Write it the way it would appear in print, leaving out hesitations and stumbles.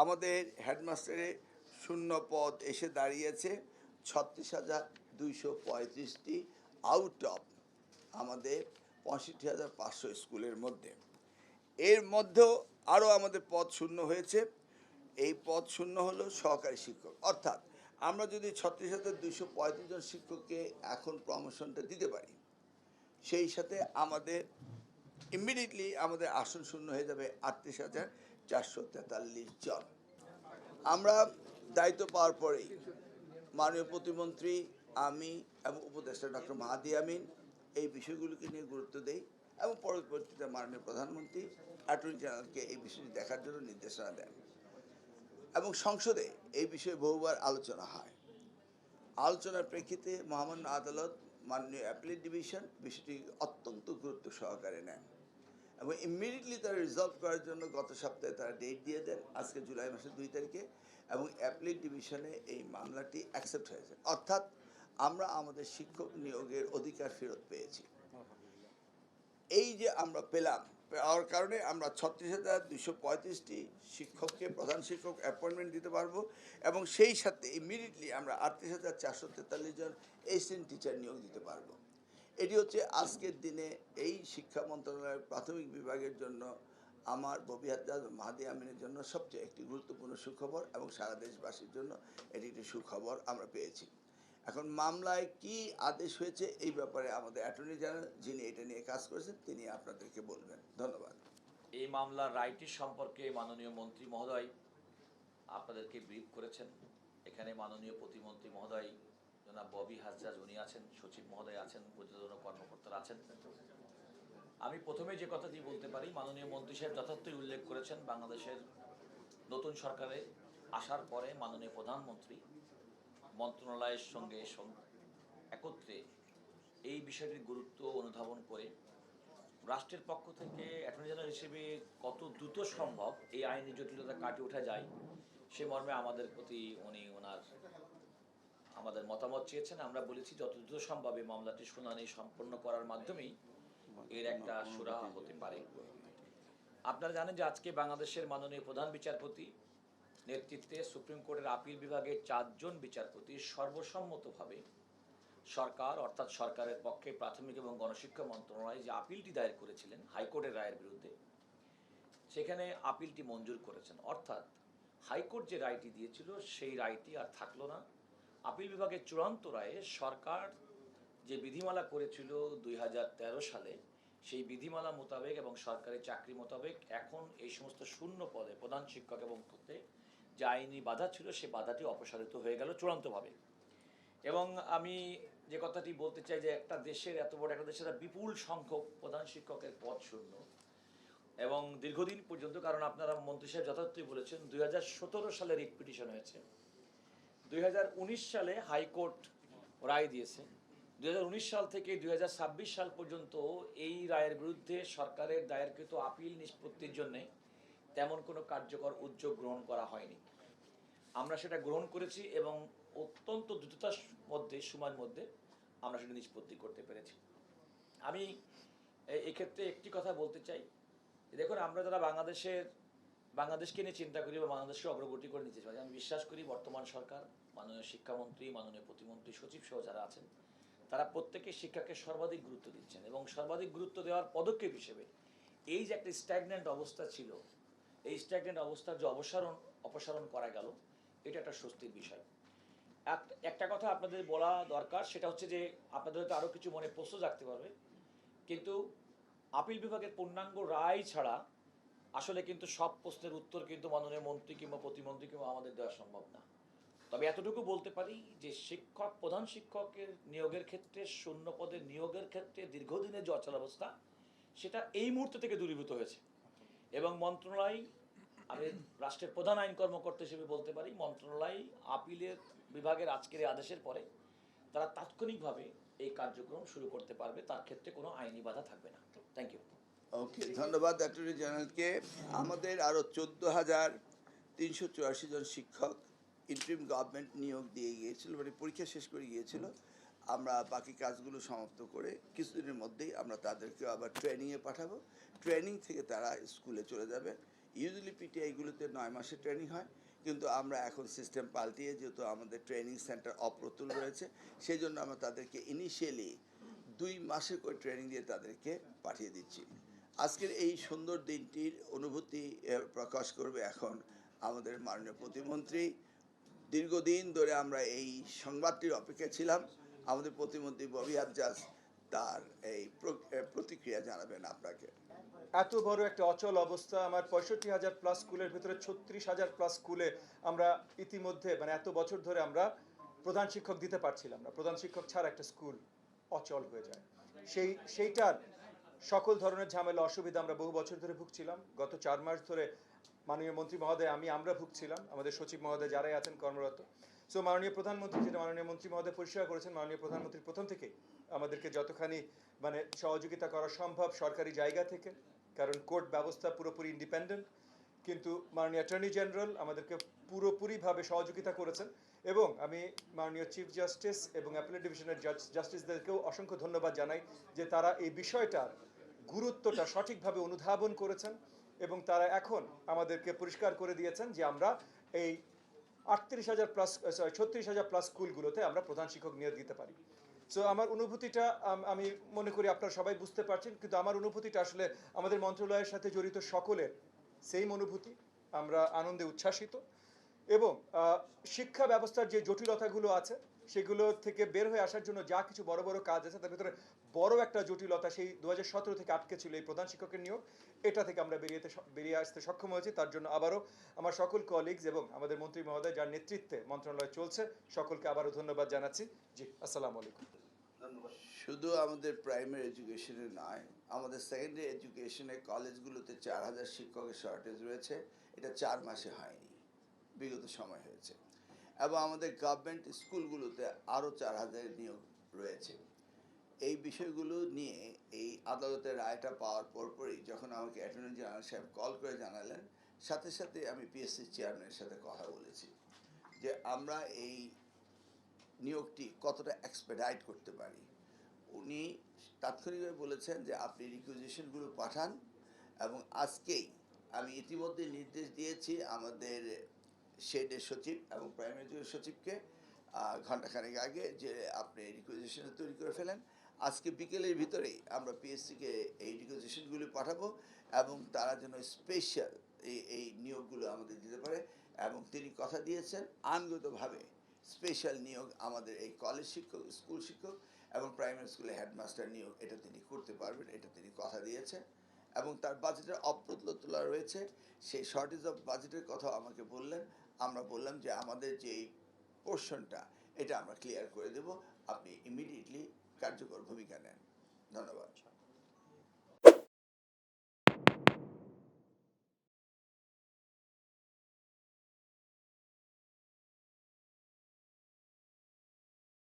আমাদের হেডমাস্টারে শূন্য পদ এসে দাঁড়িয়েছে 36,235টি আউট অফ আমাদের 65,500 স্কুলের মধ্যে। এর মধ্যেও আরও আমাদের পদ শূন্য হয়েছে। এই পদ শূন্য হলো সহকারী শিক্ষক, অর্থাৎ আমরা যদি 36,235 জন শিক্ষককে এখন প্রমোশনটা দিতে পারি, সেই সাথে আমাদের ইমিডিয়েটলি আমাদের আসন শূন্য হয়ে যাবে 38,443 জন। আমরা দায়িত্ব পাওয়ার পরেই মাননীয় প্রতিমন্ত্রী, আমি এবং উপদেষ্টা ডক্টর মাহাদি আমিন এই বিষয়গুলোকে নিয়ে গুরুত্ব দেই এবং পরবর্তীতে মাননীয় প্রধানমন্ত্রী অ্যাটর্নি জেনারেলকে এই বিষয়টি দেখার জন্য নির্দেশনা দেন এবং সংসদে এই বিষয়ে বহুবার আলোচনা হয়। আলোচনার প্রেক্ষিতে মহামান্য আদালত মাননীয় অ্যাপিলেট ডিভিশন বিষয়টি অত্যন্ত গুরুত্ব সহকারে নেন এবং ইমিডিয়েটলি তারা রিজলভ করার জন্য গত সপ্তাহে তারা ডেট দিয়ে দেন, আজকে জুলাই মাসের 2 তারিখে, এবং অ্যাপিলেট ডিভিশনে এই মামলাটি অ্যাকসেপ্ট হয়েছে। অর্থাৎ আমরা আমাদের শিক্ষক নিয়োগের অধিকার ফেরত পেয়েছি। এই যে আমরা পাওয়ার কারণে আমরা 36,235টি শিক্ষককে প্রধান শিক্ষক অ্যাপয়েন্টমেন্ট দিতে পারবো এবং সেই সাথে ইমিডিয়েটলি আমরা 38,443 জন অ্যাসিস্ট্যান্ট টিচার নিয়োগ দিতে পারবো। এটি হচ্ছে আজকের দিনে এই শিক্ষা মন্ত্রণালয়ের প্রাথমিক বিভাগের জন্য আমার ববিহাজ্জাজ মাহাদি আমিনের জন্য সবচেয়ে একটি গুরুত্বপূর্ণ সুখবর এবং সারা দেশবাসীর জন্য এটি একটি সুখবর আমরা পেয়েছি। এখন মামলায় কি আদেশ হয়েছে এই ব্যাপারে আমাদের অ্যাটর্নি জেনারেল, যিনি এটা নিয়ে কাজ করেছেন, তিনি আপনাদেরকে বলবেন। ধন্যবাদ। এই মামলার রায়টি সম্পর্কে মাননীয় মন্ত্রী মহোদয় আপনাদেরকে ব্রিফ করেছেন। এখানে মাননীয় প্রতিমন্ত্রী মহোদয় জনাব ববি হাজ্জাজ উনি আছেন, সচিব মহোদয় আছেন, ঊর্ধ্বতন কর্মকর্তারা আছেন। আমি প্রথমে যে কথাটি বলতে পারি, মাননীয় মন্ত্রী সাহেব যথার্থই উল্লেখ করেছেন, বাংলাদেশের নতুন সরকারে আসার পরে মাননীয় প্রধানমন্ত্রী মন্ত্রণালয়ের সঙ্গে একত্রে এই বিষয়টির গুরুত্ব অনুধাবন করে রাষ্ট্রের পক্ষ থেকে অ্যাটর্নি জেনারেল হিসেবে কত দ্রুত সম্ভব এই আইনি জটিলতা কাটিয়ে ওঠা যায় সে মর্মে আমাদের প্রতি উনি আমাদের মতামত চেয়েছেন। আমরা বলেছি যত দ্রুত সম্ভব এই মামলাটি শুনানি সম্পন্ন করার মাধ্যমেই এর একটা সুরাহা হতে পারে। আপনারা জানেন যে আজকে বাংলাদেশের মাননীয় প্রধান বিচারপতি নেতৃত্বে সুপ্রিম কোর্টের আপিল বিভাগের 4 জন বিচারপতি সর্বসম্মতভাবে সরকার অর্থাৎ সরকারের পক্ষে প্রাথমিক এবং গণশিক্ষা মন্ত্রণালয় যে আপিলটি দায়ের করেছিলেন হাইকোর্টের রায়ের বিরুদ্ধে, সেখানে আপিলটি মঞ্জুর করেছেন। অর্থাৎ হাইকোর্ট যে রায়টি দিয়েছিল সেই রায়টি আর থাকলো না। আপিল বিভাগের চূড়ান্ত রায়ে সরকার যে বিধিমালা করেছিল 2013 সালে, সেই বিধিমালা মোতাবেক এবং সরকারি চাকরি মোতাবেক এখন এই সমস্ত শূন্য পদে প্রধান শিক্ষক এবং পদে যে আইনি বাধা ছিল সে বাধাটি অপসারিত হয়ে গেল চূড়ান্তভাবে। এবং আমি যে কথাটি বলতে চাই যে একটা দেশের, এত বড় একটা দেশের বিপুল সংখ্যক প্রধান শিক্ষকের পদ শূন্য এবং দীর্ঘদিন পর্যন্ত, কারণ আপনারা মন্ত্রী সাহেব যথার্থই বলেছেন 2017 সালে রিট পিটিশন হয়েছে, 2019 সালে হাইকোর্ট রায় দিয়েছে, 2019 সাল থেকে 2026 সাল পর্যন্ত এই রায়ের বিরুদ্ধে সরকারের দায়েরকৃত আপিল নিষ্পত্তির জন্যে তেমন কোনো কার্যকর উদ্যোগ গ্রহণ করা হয়নি। আমরা সেটা গ্রহণ করেছি এবং অত্যন্ত দ্রুততার সময়ের মধ্যে আমরা সেটা নিষ্পত্তি করতে পেরেছি। আমি এক্ষেত্রে একটি কথা বলতে চাই, দেখুন আমরা যারা বাংলাদেশকে নিয়ে চিন্তা করি বা বাংলাদেশকে অগ্রগতি করে নিতে চাই, আমি বিশ্বাস করি বর্তমান সরকার, মাননীয় শিক্ষামন্ত্রী, মাননীয় প্রতিমন্ত্রী, সচিব সহ যারা আছেন তারা প্রত্যেকে শিক্ষাকে সর্বাধিক গুরুত্ব দিচ্ছেন এবং সর্বাধিক গুরুত্ব দেওয়ার পদক্ষেপ হিসেবে এই যে একটা স্ট্যাগন্যান্ট অবস্থা ছিল, এই স্ট্যাগন্যান্ট অবস্থার যে অপসারণ করা গেল, এটা একটা স্বস্তির বিষয়। একটা কথা আপনাদের বলা দরকার, সেটা হচ্ছে যে আপনাদের হয়তো আরও কিছু মনে প্রশ্ন জাগতে পারবে, কিন্তু আপিল বিভাগের পূর্ণাঙ্গ রায় ছাড়া আসলে কিন্তু সব প্রশ্নের উত্তর কিন্তু মাননীয় মন্ত্রী কিংবা প্রতিমন্ত্রী কিংবা আমাদের দেওয়া সম্ভব না। তবে এতটুকু বলতে পারি যে প্রধান শিক্ষকের নিয়োগের ক্ষেত্রে, শূন্য পদের নিয়োগের ক্ষেত্রে দীর্ঘদিনের যে অচলাবস্থা সেটা এই মুহূর্ত থেকে দূরীভূত হয়েছে এবং মন্ত্রণালয়, আমি রাষ্ট্রের প্রধান আইন কর্মকর্তা হিসেবে বলতে পারি, মন্ত্রণালয় আপিলের বিভাগের আজকের এই আদেশের পরে তারা তাৎক্ষণিকভাবে এই কার্যক্রম শুরু করতে পারবে, তার ক্ষেত্রে কোনো আইনি বাধা থাকবে না। Thank you. ওকে, ধন্যবাদ অ্যাটর্নি জেনারেলকে। আমাদের আরও 14,384 জন শিক্ষক ইন্টারিম গভর্নমেন্ট নিয়োগ দিয়ে গিয়েছিল, মানে পরীক্ষা শেষ করে গিয়েছিল। আমরা বাকি কাজগুলো সমাপ্ত করে কিছুদিনের মধ্যেই আমরা তাদেরকে আবার ট্রেনিংয়ে পাঠাবো। ট্রেনিং থেকে তারা স্কুলে চলে যাবে। ইউজুয়ালি পিটিআইগুলোতে 9 মাসের ট্রেনিং হয়, কিন্তু আমরা এখন সিস্টেম পাল্টিয়ে যেহেতু আমাদের ট্রেনিং সেন্টার অপ্রতুল রয়েছে, সেই জন্য আমরা তাদেরকে ইনিশিয়ালি 2 মাসের করে ট্রেনিং দিয়ে তাদেরকে পাঠিয়ে দিচ্ছি। আজকের এই সুন্দর দিনটির অনুভূতি প্রকাশ করবে এখন আমাদের মাননীয় প্রতিমন্ত্রী। দীর্ঘদিন ধরে আমরা এই সংবাদটির অপেক্ষায় ছিলাম। আমাদের প্রতিমন্ত্রী ববি হাজ্জাজ তার এই প্রতিক্রিয়া জানাবেন আপনাকে। এত বড় একটা অচল অবস্থা, আমার 65,000 প্লাস স্কুলের ভিতরে 36,000 প্লাস স্কুলে আমরা ইতিমধ্যে মানে এত বছর ধরে আমরা প্রধান শিক্ষক দিতে পারছিলাম না। প্রধান শিক্ষক ছাড়া একটা স্কুল অচল হয়ে যায়। সেইটার সকল ধরনের ঝামেলা অসুবিধা আমরা বহু বছর ধরে ভুগছিলাম। গত 4 মাস ধরে মাননীয় মন্ত্রী মহোদয় আমরা ভুগছিলাম, আমাদের সচিব মহোদয় যারাই আছেন কর্মরত। সো মাননীয় প্রধানমন্ত্রী যেটা মাননীয় মন্ত্রী মহোদয় পরিষ্কার করেছেন, মাননীয় প্রধানমন্ত্রী প্রথম থেকেই আমাদেরকে যতখানি মানে সহযোগিতা করা সম্ভব সরকারি জায়গা থেকে, কারণ কোর্ট ব্যবস্থা পুরোপুরি ইন্ডিপেন্ডেন্ট, কিন্তু মাননীয় অ্যাটর্নি জেনারেল আমাদেরকে পুরোপুরিভাবে সহযোগিতা করেছেন। এবং আমি মাননীয় চিফ জাস্টিস এবং অ্যাপিলেট ডিভিশনের জাস্টিসদেরকেও অসংখ্য ধন্যবাদ জানাই যে তারা এই বিষয়টার গুরুত্বটা সঠিকভাবে অনুধাবন করেছেন এবং তারা এখন আমাদেরকে পরিষ্কার করে দিয়েছেন যে আমরা এই 38,000 প্লাস 36,000 প্লাস স্কুলগুলোতে আমরা প্রধান শিক্ষক নিয়োগ দিতে পারি। সো আমার অনুভূতিটা আমি মনে করি আপনারা সবাই বুঝতে পারছেন, কিন্তু আমার অনুভূতিটা আসলে আমাদের মন্ত্রণালয়ের সাথে জড়িত সকলের সেম অনুভূতি। আমরা আনন্দে উচ্ছ্বাসিত এবং শিক্ষা ব্যবস্থার যে জটিলতাগুলো আছে সেগুলো থেকে বের হয়ে আসার জন্য যা কিছু বড় বড় কাজ আছে তার ভিতরে বড় একটা জটিলতা সেই 2017 থেকে আটকে ছিল এই প্রধান শিক্ষকের নিয়োগ। এটা থেকে আমরা বেরিয়ে আসতে সক্ষম হয়েছি। তার জন্য আবারও আমার সকল কলিগস এবং আমাদের মন্ত্রী মহোদয় যার নেতৃত্বে মন্ত্রণালয় চলছে সকলকে আবারও ধন্যবাদ জানাচ্ছি। জি, আসসালামু আলাইকুম। শুধু আমাদের প্রাইমারি এডুকেশনে নয়, আমাদের সেকেন্ডারি এডুকেশনে কলেজগুলোতে 4,000 শিক্ষকের শর্টেজ রয়েছে। এটা 4 মাসে হয়নি, বিগত সময় হয়েছে। এবং আমাদের গভর্নমেন্ট স্কুলগুলোতে আরও 4,000 নিয়োগ রয়েছে। এই বিষয়গুলো নিয়ে এই আদালতের রায়টা পাওয়ার পরপরই যখন আমাকে অ্যাটর্নি জেনারেল সাহেব কল করে জানালেন, সাথে সাথে আমি পিএসসি চেয়ারম্যানের সাথে কথা বলেছি যে আমরা এই নিয়োগটি কতটা এক্সপেডাইট করতে পারি। উনি তাৎক্ষণিকভাবে বলেছেন যে আপনি রিকুইজিশনগুলো পাঠান, এবং আজকেই আমি ইতিমধ্যে নির্দেশ দিয়েছি আমাদের শেডের সচিব এবং প্রাইমারি এডুকেশন সচিবকে ঘণ্টাখানেক আগে যে আপনি রিকুইজিশন তৈরি করে ফেলেন। আজকে বিকেলের ভিতরেই আমরা পিএসসিকে এই রিকুইজিশনগুলি পাঠাবো এবং তারা যেন স্পেশাল এই নিয়োগগুলো আমাদের দিতে পারে। এবং তিনি কথা দিয়েছেন আইনগতভাবে স্পেশাল নিয়োগ আমাদের এই কলেজ শিক্ষক, স্কুল শিক্ষক এবং প্রাইমারি স্কুলে হেডমাস্টার নিয়োগ এটা তিনি করতে পারবেন, এটা তিনি কথা দিয়েছেন। এবং তার বাজেটের অপ্রতুলতা রয়েছে, সেই শর্টেজ অফ বাজেটের কথা আমাকে বললেন। আমরা বললাম যে আমাদের যে পোর্শনটা এটা আমরা ক্লিয়ার করে দেব, আপনি ইমিডিয়েটলি কার্যকর ভূমিকা নেন। ধন্যবাদ।